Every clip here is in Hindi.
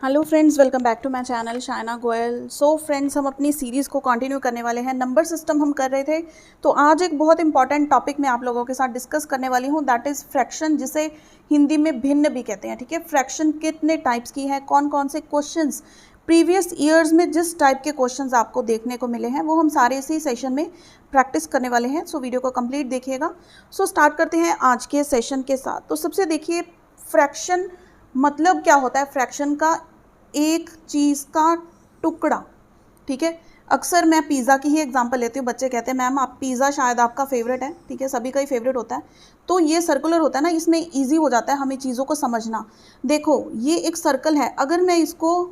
Hello friends, welcome back to my channel Shayna Goyal. So friends, हम अपनी सीरीज़ को कंटिन्यू करने वाले हैं। नंबर सिस्टम हम कर रहे थे, तो आज एक बहुत इंपॉर्टेंट टॉपिक मैं आप लोगों के साथ डिस्कस करने वाली हूँ, दैट इज़ फ्रैक्शन, जिसे हिंदी में भिन्न भी कहते हैं। ठीक है, फ्रैक्शन कितने टाइप्स की है, कौन कौन से क्वेश्चंस प्रीवियस ईयर्स में जिस टाइप के क्वेश्चंस आपको देखने को मिले हैं वो हम सारे इसी सेशन में प्रैक्टिस करने वाले हैं। सो वीडियो को कंप्लीट देखिएगा। सो स्टार्ट करते हैं आज के सेशन के साथ। तो सबसे देखिए, फ्रैक्शन मतलब क्या होता है। फ्रैक्शन का एक चीज़ का टुकड़ा। ठीक है, अक्सर मैं पिज़्ज़ा की ही एग्जांपल लेती हूँ। बच्चे कहते हैं मैम आप पिज़्ज़ा शायद आपका फेवरेट है। ठीक है, सभी का ही फेवरेट होता है। तो ये सर्कुलर होता है ना, इसमें ईजी हो जाता है हमें चीज़ों को समझना। देखो, ये एक सर्कल है, अगर मैं इसको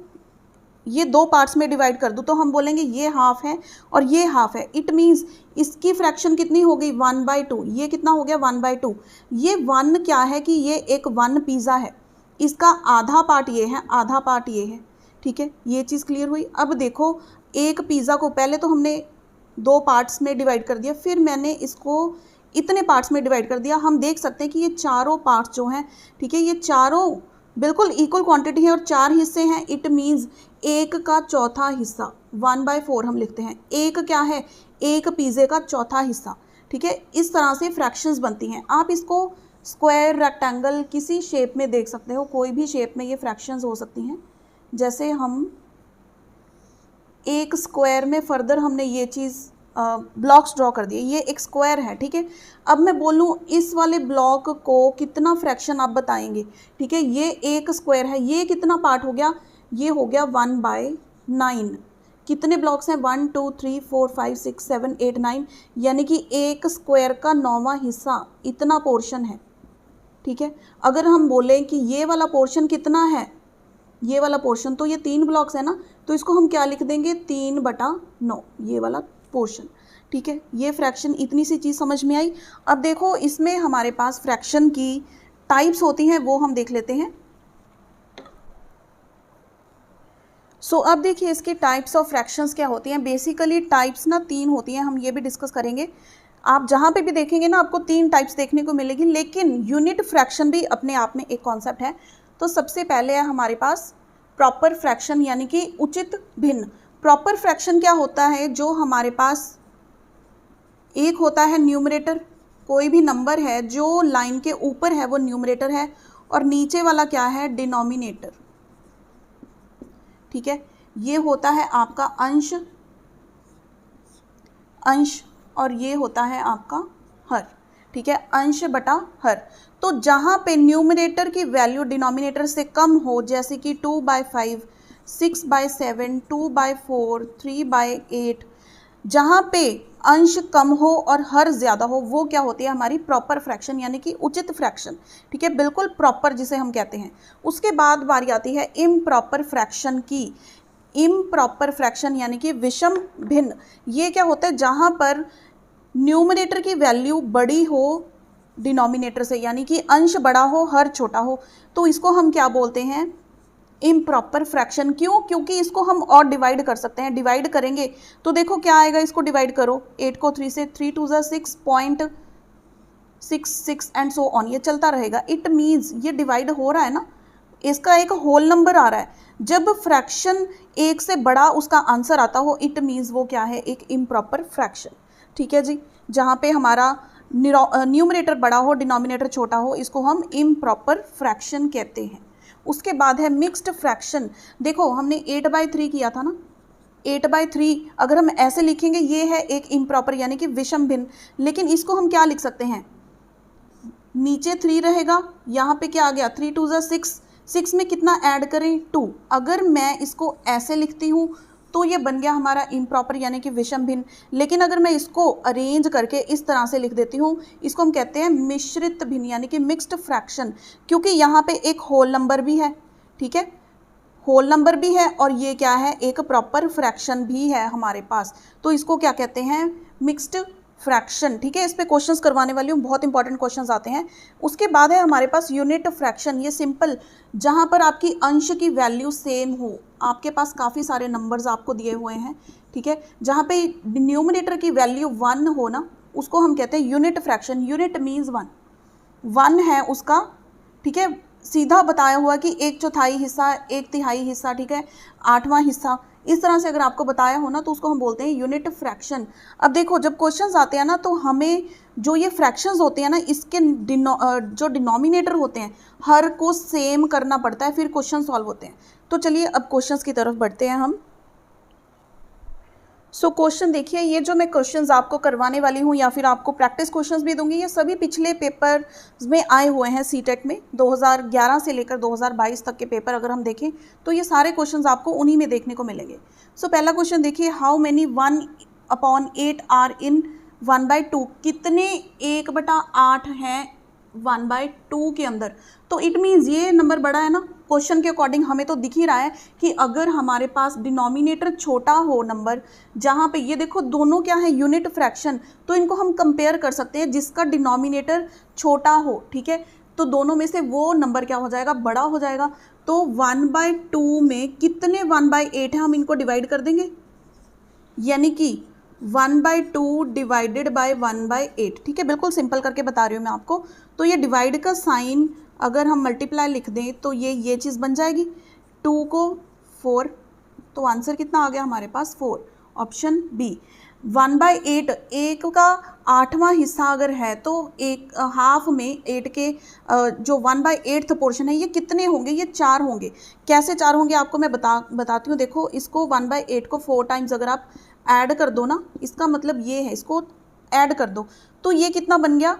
ये दो पार्ट्स में डिवाइड कर दूँ तो हम बोलेंगे ये हाफ है और ये हाफ है। इट मीन्स इसकी फ्रैक्शन कितनी हो गई, 1/2। ये कितना हो गया, 1/2। ये 1 क्या है कि ये एक 1 पिज़्ज़ा है, इसका आधा पार्ट ये है, आधा पार्ट ये है। ठीक है, ये चीज़ क्लियर हुई। अब देखो, एक पिज़्ज़ा को पहले तो हमने दो पार्ट्स में डिवाइड कर दिया, फिर मैंने इसको इतने पार्ट्स में डिवाइड कर दिया। हम देख सकते हैं कि ये चारों पार्ट्स जो हैं, ठीक है, ये चारों बिल्कुल इक्वल क्वांटिटी है और 4 हिस्से हैं। इट मीन्स एक का चौथा हिस्सा, 1/4 हम लिखते हैं। एक क्या है, एक पिज़्ज़े का चौथा हिस्सा। ठीक है, इस तरह से फ्रैक्शंस बनती हैं। आप इसको स्क्वायर, रेक्टेंगल, किसी शेप में देख सकते हो, कोई भी शेप में ये फ्रैक्शंस हो सकती हैं। जैसे हम एक स्क्वायर में फर्दर हमने ये चीज़ ब्लॉक्स ड्रॉ कर दिए, ये एक स्क्वायर है। ठीक है, अब मैं बोलूँ इस वाले ब्लॉक को कितना फ्रैक्शन आप बताएंगे। ठीक है, ये एक स्क्वायर है, ये कितना पार्ट हो गया, ये हो गया 1/9। कितने ब्लॉक्स हैं, 1 2 3 4 5 6 7 8 9, यानी कि एक स्क्वायर का 9वां हिस्सा इतना पोर्शन है। ठीक है, अगर हम बोलें कि ये वाला पोर्शन कितना है, ये वाला पोर्शन, तो ये 3 ब्लॉक्स है ना, तो इसको हम क्या लिख देंगे, 3/9, ये वाला पोर्शन। ठीक है, ये फ्रैक्शन, इतनी सी चीज़ समझ में आई। अब देखो, इसमें हमारे पास फ्रैक्शन की टाइप्स होती हैं, वो हम देख लेते हैं। सो अब देखिए, इसकी टाइप्स ऑफ फ्रैक्शंस क्या होती हैं। बेसिकली टाइप्स ना 3 होती हैं, हम ये भी डिस्कस करेंगे। आप जहाँ पे भी देखेंगे ना, आपको 3 टाइप्स देखने को मिलेगी, लेकिन यूनिट फ्रैक्शन भी अपने आप में एक कॉन्सेप्ट है। तो सबसे पहले है हमारे पास प्रॉपर फ्रैक्शन, यानी कि उचित भिन्न। प्रॉपर फ्रैक्शन क्या होता है, जो हमारे पास एक होता है न्यूमरेटर, कोई भी नंबर है जो लाइन के ऊपर है वो न्यूमरेटर है, और नीचे वाला क्या है, डिनोमिनेटर। ठीक है, ये होता है आपका अंश, अंश, और ये होता है आपका हर। ठीक है, अंश बटा हर। तो जहाँ पे न्यूमरेटर की वैल्यू डिनोमिनेटर से कम हो, जैसे कि 2/5, 6/7, 2/4, 3/8, जहाँ पे अंश कम हो और हर ज़्यादा हो, वो क्या होती है, हमारी प्रॉपर फ्रैक्शन, यानी कि उचित फ्रैक्शन। ठीक है, बिल्कुल प्रॉपर जिसे हम कहते हैं। उसके बाद बारी आती है इम्प्रॉपर फ्रैक्शन की। इम्प्रॉपर फ्रैक्शन यानी कि विषम भिन्न। ये क्या होता है, जहाँ पर न्यूमरेटर की वैल्यू बड़ी हो डिनोमिनेटर से, यानी कि अंश बड़ा हो हर छोटा हो, तो इसको हम क्या बोलते हैं, इम्प्रॉपर फ्रैक्शन। क्यों, क्योंकि इसको हम और डिवाइड कर सकते हैं। डिवाइड करेंगे तो देखो क्या आएगा, इसको डिवाइड करो 8 को 3 से, 3 2 6.66 एंड सो ऑन, ये चलता रहेगा। इट मीन्स ये डिवाइड हो रहा है ना, इसका एक होल नंबर आ रहा है। जब फ्रैक्शन एक से बड़ा उसका आंसर आता हो, इट मीन्स वो क्या है, एक इम्प्रॉपर फ्रैक्शन। ठीक है जी, जहाँ पे हमारा न्यूमरेटर बड़ा हो डिनोमिनेटर छोटा हो, इसको हम इम्प्रॉपर फ्रैक्शन कहते हैं। उसके बाद है मिक्स्ड फ्रैक्शन। देखो, हमने 8/3 किया था ना, 8/3 अगर हम ऐसे लिखेंगे, ये है एक इम्प्रॉपर यानी कि विषम भिन्न। लेकिन इसको हम क्या लिख सकते हैं, नीचे 3 रहेगा, यहाँ पे क्या आ गया, 3 2 6, 6 में कितना ऐड करें, 2। अगर मैं इसको ऐसे लिखती हूँ तो ये बन गया हमारा इम्प्रॉपर यानी कि विषम भिन्न। लेकिन अगर मैं इसको अरेंज करके इस तरह से लिख देती हूँ, इसको हम कहते हैं मिश्रित भिन्न यानी कि मिक्स्ड फ्रैक्शन, क्योंकि यहाँ पे एक होल नंबर भी है। ठीक है, होल नंबर भी है और ये क्या है, एक प्रॉपर फ्रैक्शन भी है हमारे पास, तो इसको क्या कहते हैं, मिक्स्ड फ्रैक्शन। ठीक है, इस पे क्वेश्चंस करवाने वाली हूँ, बहुत इंपॉर्टेंट क्वेश्चंस आते हैं। उसके बाद है हमारे पास यूनिट फ्रैक्शन। ये सिंपल, जहाँ पर आपकी अंश की वैल्यू सेम हो। आपके पास काफ़ी सारे नंबर्स आपको दिए हुए हैं। ठीक है, जहाँ पे न्यूमरेटर की वैल्यू 1 हो ना, उसको हम कहते हैं यूनिट फ्रैक्शन। यूनिट मीन्स 1 है उसका। ठीक है, सीधा बताया हुआ कि 1/4 हिस्सा, 1/3 हिस्सा, ठीक है, 8वां हिस्सा, इस तरह से अगर आपको बताया हो ना तो उसको हम बोलते हैं यूनिट फ्रैक्शन। अब देखो जब क्वेश्चंस आते हैं ना तो हमें जो ये फ्रैक्शंस होते हैं ना इसके जो डिनोमिनेटर होते हैं हर को सेम करना पड़ता है, फिर क्वेश्चन सॉल्व होते हैं। तो चलिए अब क्वेश्चंस की तरफ बढ़ते हैं हम। सो क्वेश्चन देखिए, ये जो मैं क्वेश्चंस आपको करवाने वाली हूँ या फिर आपको प्रैक्टिस क्वेश्चंस भी दूंगी, ये सभी पिछले पेपर में आए हुए हैं सीटेट में। 2011 से लेकर 2022 तक के पेपर अगर हम देखें तो ये सारे क्वेश्चंस आपको उन्हीं में देखने को मिलेंगे। सो पहला क्वेश्चन देखिए, हाउ मेनी 1/8 आर इन 1/2, कितने 1/8 हैं 1/2 के अंदर। तो इट मीन्स ये नंबर बड़ा है ना, क्वेश्चन के अकॉर्डिंग हमें तो दिख ही रहा है कि अगर हमारे पास डिनोमिनेटर छोटा हो नंबर, जहाँ पे ये देखो दोनों क्या है यूनिट फ्रैक्शन, तो इनको हम कंपेयर कर सकते हैं जिसका डिनोमिनेटर छोटा हो, ठीक है, तो दोनों में से वो नंबर क्या हो जाएगा, बड़ा हो जाएगा। तो 1/2 में कितने 1/8 है, हम इनको डिवाइड कर देंगे, यानी कि 1/2 डिवाइडेड बाय 1/8, ठीक है, बिल्कुल सिंपल करके बता रही हूँ मैं आपको। तो ये डिवाइड का साइन अगर हम मल्टीप्लाई लिख दें तो ये चीज़ बन जाएगी, 2 को 4, तो आंसर कितना आ गया हमारे पास 4, ऑप्शन बी। 1/8, 1 का 8वां हिस्सा अगर है तो एक हाफ में 8 के जो 1/8 पोर्शन है ये कितने होंगे, ये 4 होंगे। कैसे 4 होंगे आपको मैं बताती हूँ। देखो इसको 1/8 को 4 टाइम्स अगर आप ऐड कर दो ना, इसका मतलब ये है, इसको ऐड कर दो तो ये कितना बन गया,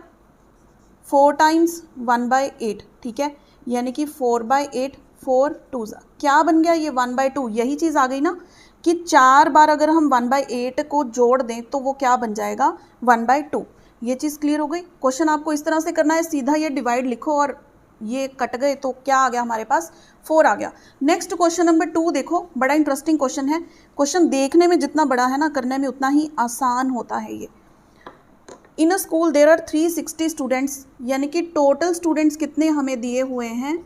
4 टाइम्स 1/8, ठीक है, यानी कि 4/8, 4 2 क्या बन गया, ये 1/2। यही चीज़ आ गई ना कि 4 बार अगर हम 1/8 को जोड़ दें तो वो क्या बन जाएगा, 1/2। ये चीज़ क्लियर हो गई। क्वेश्चन आपको इस तरह से करना है, सीधा ये डिवाइड लिखो और ये कट गए तो क्या आ गया हमारे पास, 4 आ गया। नेक्स्ट क्वेश्चन नंबर 2 देखो, बड़ा इंटरेस्टिंग क्वेश्चन है। क्वेश्चन देखने में जितना बड़ा है ना करने में उतना ही आसान होता है ये। In a school there are 360 students, यानी कि टोटल स्टूडेंट्स कितने हमें दिए हुए हैं,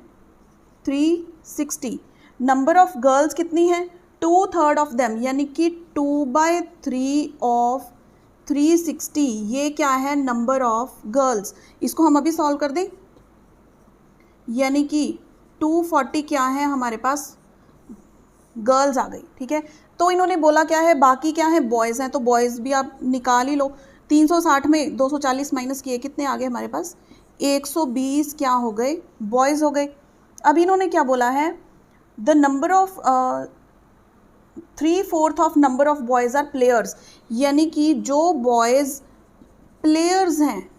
360। नंबर ऑफ गर्ल्स कितनी है, 2/3 ऑफ देम, यानी कि 2/3 ऑफ 360, ये क्या है, नंबर ऑफ गर्ल्स। इसको हम अभी सॉल्व कर दें, यानी कि 240 क्या है हमारे पास, गर्ल्स आ गई, ठीक है। तो इन्होंने बोला क्या है, बाकी क्या है, बॉयज़ हैं, तो बॉयज़ भी आप निकाल ही लो। 360 में 240 माइनस किए कितने आ गए हमारे पास, 120 क्या हो गए, बॉयज़ हो गए। अब इन्होंने क्या बोला है, the number of 3/4 of number of boys are players, यानी कि जो बॉयज़ प्लेयर्स हैं,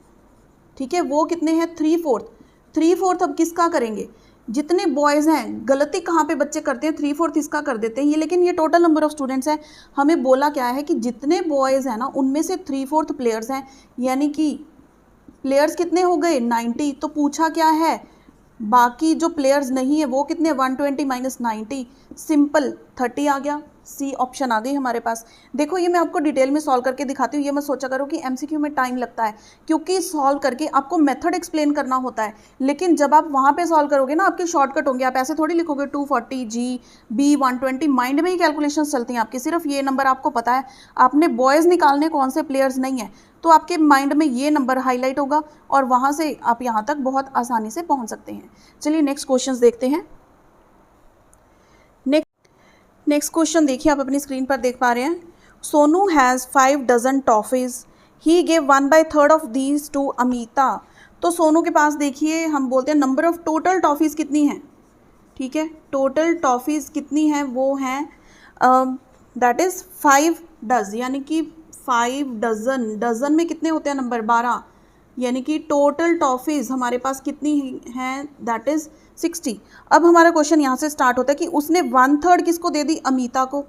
ठीक है, वो कितने हैं, 3/4। अब किसका करेंगे, जितने बॉयज़ हैं, गलती कहाँ पे बच्चे करते हैं, 3/4 इसका कर देते हैं ये, लेकिन ये टोटल नंबर ऑफ स्टूडेंट्स है। हमें बोला क्या है कि जितने बॉयज़ हैं ना उनमें से 3/4 प्लेयर्स हैं, यानी कि प्लेयर्स कितने हो गए, 90। तो पूछा क्या है, बाकी जो प्लेयर्स नहीं है वो कितने, 120 माइनस 90, सिंपल 30 आ गया। सी ऑप्शन आ गई हमारे पास। देखो ये मैं आपको डिटेल में सॉल्व करके दिखाती हूँ, ये मत सोचा करो कि एमसीक्यू में टाइम लगता है, क्योंकि सॉल्व करके आपको मेथड एक्सप्लेन करना होता है, लेकिन जब आप वहाँ पे सॉल्व करोगे ना आपके शॉर्टकट होंगे, आप ऐसे थोड़ी लिखोगे 240 जी बी 120, माइंड में ही कैलकुलेशन चलती हैं आपकी, सिर्फ ये नंबर आपको पता है, आपने बॉयज़ निकालने कौन से प्लेयर्स नहीं है, तो आपके माइंड में ये नंबर हाईलाइट होगा और वहाँ से आप यहाँ तक बहुत आसानी से पहुँच सकते हैं। चलिए नेक्स्ट क्वेश्चन देखते हैं। नेक्स्ट क्वेश्चन देखिए, आप अपनी स्क्रीन पर देख पा रहे हैं। Sonu has 5 dozen toffees, he gave 1/3 of these to Amita. तो सोनू के पास देखिए हम बोलते हैं नंबर ऑफ टोटल टॉफ़ीज़ कितनी हैं, ठीक है, टोटल टॉफ़ीज़ कितनी हैं, वो हैं दैट इज़ 5 डज, यानी कि 5 डजन, डजन में कितने होते हैं नंबर, 12, यानी कि टोटल टॉफ़ीज़ हमारे पास कितनी हैं, दैट इज़ 60। अब हमारा क्वेश्चन यहाँ से स्टार्ट होता है कि उसने 1/3 किसको दे दी, अमिता को।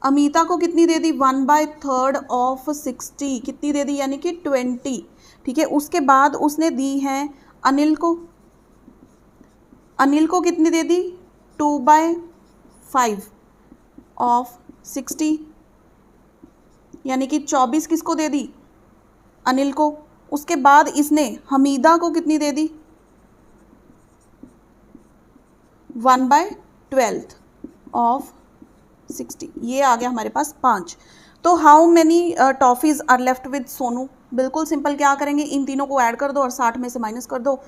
अमिता को कितनी दे दी, 1/3 ऑफ 60 कितनी दे दी, यानी कि 20, ठीक है। उसके बाद उसने दी है अनिल को, अनिल को कितनी दे दी, 2/5 ऑफ 60, यानी कि 24 किसको दे दी, अनिल को। उसके बाद इसने हमीदा को कितनी दे दी, 1/12 ऑफ 60, ये आ गया हमारे पास 5। तो how many toffees are left with Sonu, बिल्कुल सिंपल, क्या करेंगे, इन तीनों को ऐड कर दो और 60 में से माइनस कर दो,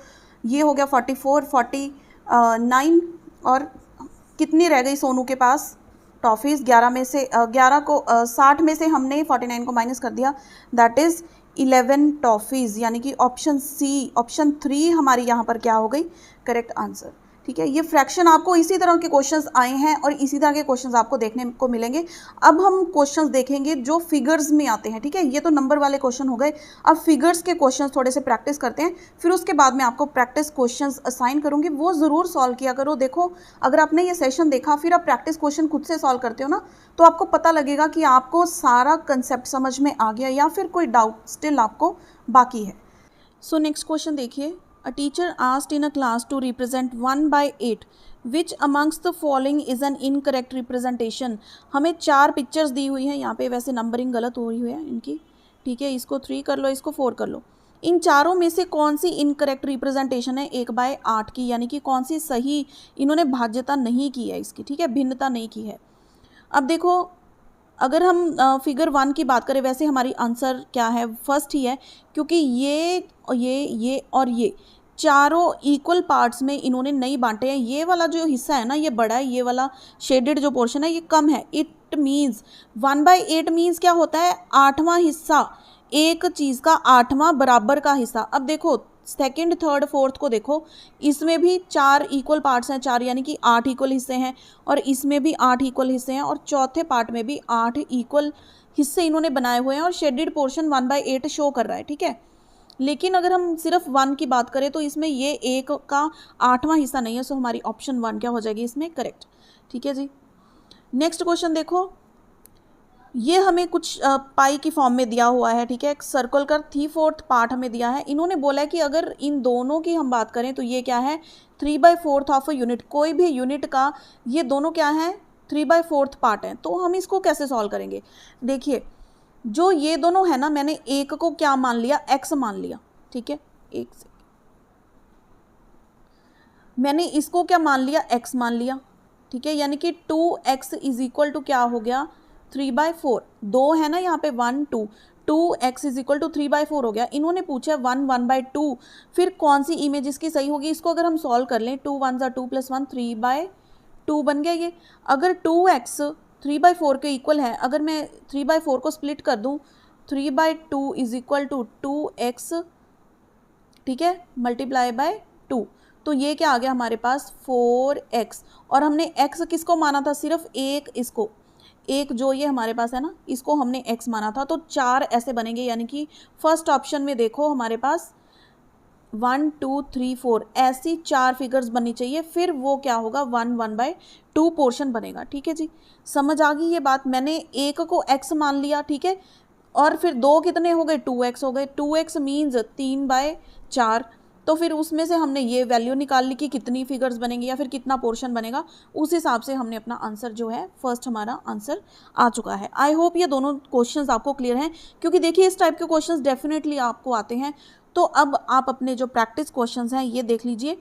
ये हो गया 44, 49 और कितनी रह गई सोनू के पास टॉफ़ीज़, 11 में से 11 को 60 में से हमने 49 को माइनस कर दिया, दैट इज़ 11 टॉफ़ीज़, यानी कि ऑप्शन सी, ऑप्शन 3 हमारी यहाँ पर क्या हो गई, करेक्ट आंसर। ठीक है, ये फ्रैक्शन आपको इसी तरह के क्वेश्चंस आए हैं और इसी तरह के क्वेश्चंस आपको देखने को मिलेंगे। अब हम क्वेश्चंस देखेंगे जो फिगर्स में आते हैं। ठीक है, ये तो नंबर वाले क्वेश्चन हो गए, अब फिगर्स के क्वेश्चंस थोड़े से प्रैक्टिस करते हैं, फिर उसके बाद मैं आपको प्रैक्टिस क्वेश्चंस असाइन करूँगी, वो ज़रूर सॉल्व किया करो। देखो, अगर आपने ये सेशन देखा फिर आप प्रैक्टिस क्वेश्चन खुद से सॉल्व करते हो ना, तो आपको पता लगेगा कि आपको सारा कंसेप्ट समझ में आ गया या फिर कोई डाउट स्टिल आपको बाकी है। सो नेक्स्ट क्वेश्चन देखिए, A teacher asked in a class to represent 1/8. Which amongst the following is an incorrect representation? हमें 4 पिक्चर्स दी हुई हैं, यहाँ पे वैसे नंबरिंग गलत हो रही है इनकी। ठीक है, इसको 3 कर लो, इसको 4 कर लो। इन चारों में से कौन सी इनकरेक्ट रिप्रेजेंटेशन है 1/8 की, यानी कि कौन सी सही इन्होंने भाज्यता नहीं की है इसकी। ठीक है, भिन्नता नहीं की है। अब देखो, अगर हम फिगर 1 की बात करें, वैसे हमारी आंसर क्या है, फर्स्ट ही है, क्योंकि ये और ये चारों इक्वल पार्ट्स में इन्होंने नहीं बांटे हैं। ये वाला जो हिस्सा है ना, ये बड़ा है, ये वाला शेडेड जो पोर्शन है ये कम है। इट मीन्स 1/8 मीन्स क्या होता है, 8वां हिस्सा, एक चीज़ का 8वां बराबर का हिस्सा। अब देखो सेकंड, थर्ड, फोर्थ को देखो, इसमें भी 4 इक्वल पार्ट्स हैं, 4 यानी कि 8 इक्वल हिस्से हैं, और इसमें भी 8 इक्वल हिस्से हैं, और चौथे पार्ट में भी 8 इक्वल हिस्से इन्होंने बनाए हुए हैं, और शेडेड पोर्शन 1/8 शो कर रहा है। ठीक है, लेकिन अगर हम सिर्फ 1 की बात करें तो इसमें ये 1 का 8वां हिस्सा नहीं है, सो हमारी ऑप्शन 1 क्या हो जाएगी इसमें, करेक्ट। ठीक है जी, नेक्स्ट क्वेश्चन देखो, ये हमें कुछ पाई की फॉर्म में दिया हुआ है। ठीक है, एक सर्कल का 3/4 पार्ट हमें दिया है। इन्होंने बोला है कि अगर इन दोनों की हम बात करें तो ये क्या है, 3/4 ऑफ अ यूनिट, कोई भी यूनिट का ये दोनों क्या है, 3/4 पार्ट है। तो हम इसको कैसे सॉल्व करेंगे, देखिए जो ये दोनों है ना, मैंने एक को क्या मान लिया, x मान लिया। ठीक है, एक से मैंने इसको क्या मान लिया, x मान लिया। ठीक है, यानी कि 2x इज इक्वल टू क्या हो गया, 3/4। 2 है ना यहाँ पे, 1 2, 2x इज इक्वल टू 3/4 हो गया। इन्होंने पूछा 1/2, फिर कौन सी इमेज इसकी सही होगी, इसको अगर हम सॉल्व कर लें, 2 1 2 + 1 3/2 बन गया ये। अगर 2x 3/4 के इक्वल है, अगर मैं 3/4 को स्प्लिट कर दूं, 3/2 इज इक्वल टू 2x, ठीक है, मल्टीप्लाई बाय 2, तो ये क्या आ गया हमारे पास 4x। और हमने x किसको माना था, सिर्फ इसको, एक जो ये हमारे पास है ना, इसको हमने x माना था, तो 4 ऐसे बनेंगे। यानी कि फर्स्ट ऑप्शन में देखो हमारे पास 1 2 3 4 ऐसी 4 फिगर्स बननी चाहिए, फिर वो क्या होगा, 1/2 पोर्शन बनेगा। ठीक है जी, समझ आ गई ये बात। मैंने एक को x मान लिया, ठीक है, और फिर 2 कितने हो गए, 2x हो गए। 2x मीन्स 3/4, तो फिर उसमें से हमने ये वैल्यू निकाल ली कि कितनी फिगर्स बनेंगी या फिर कितना पोर्शन बनेगा, उस हिसाब से हमने अपना आंसर जो है, फर्स्ट हमारा आंसर आ चुका है। आई होप ये दोनों क्वेश्चंस आपको क्लियर हैं, क्योंकि देखिए इस टाइप के क्वेश्चंस डेफिनेटली आपको आते हैं। तो अब आप अपने जो प्रैक्टिस क्वेश्चंस हैं ये देख लीजिए।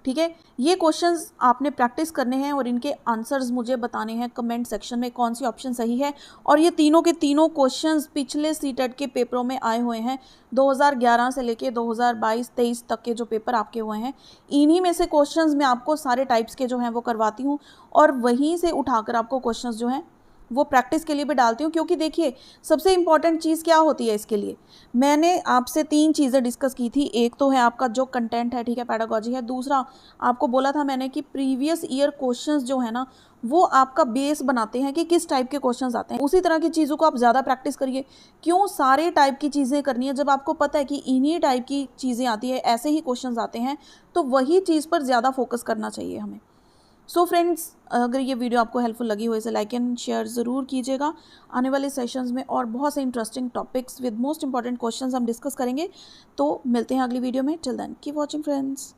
ठीक है, ये क्वेश्चंस आपने प्रैक्टिस करने हैं और इनके आंसर्स मुझे बताने हैं कमेंट सेक्शन में कौन सी ऑप्शन सही है। और ये तीनों के तीनों क्वेश्चंस पिछले सीटेट के पेपरों में आए हुए हैं, 2011 से लेके 2022-23 तक के जो पेपर आपके हुए हैं, इन्हीं में से क्वेश्चंस मैं आपको सारे टाइप्स के जो हैं वो करवाती हूँ, और वहीं से उठाकर आपको क्वेश्चंस जो हैं वो प्रैक्टिस के लिए भी डालती हूँ। क्योंकि देखिए सबसे इम्पॉर्टेंट चीज़ क्या होती है इसके लिए, मैंने आपसे 3 चीज़ें डिस्कस की थी। एक तो है आपका जो कंटेंट है, ठीक है, पैडागॉजी है। दूसरा आपको बोला था मैंने कि प्रीवियस ईयर क्वेश्चंस जो है ना, वो आपका बेस बनाते हैं कि किस टाइप के क्वेश्चंस आते हैं। उसी तरह की चीज़ों को आप ज़्यादा प्रैक्टिस करिए। क्यों सारे टाइप की चीज़ें करनी है, जब आपको पता है कि इन्हीं टाइप की चीज़ें आती है, ऐसे ही क्वेश्चंस आते हैं, तो वही चीज़ पर ज़्यादा फोकस करना चाहिए हमें। सो फ्रेंड्स, अगर ये वीडियो आपको हेल्पफुल लगी हो इसे लाइक एंड शेयर ज़रूर कीजिएगा। आने वाले सेशंस में और बहुत से interesting topics with most important questions हम डिस्कस करेंगे। तो मिलते हैं अगली वीडियो में। Till then keep watching friends.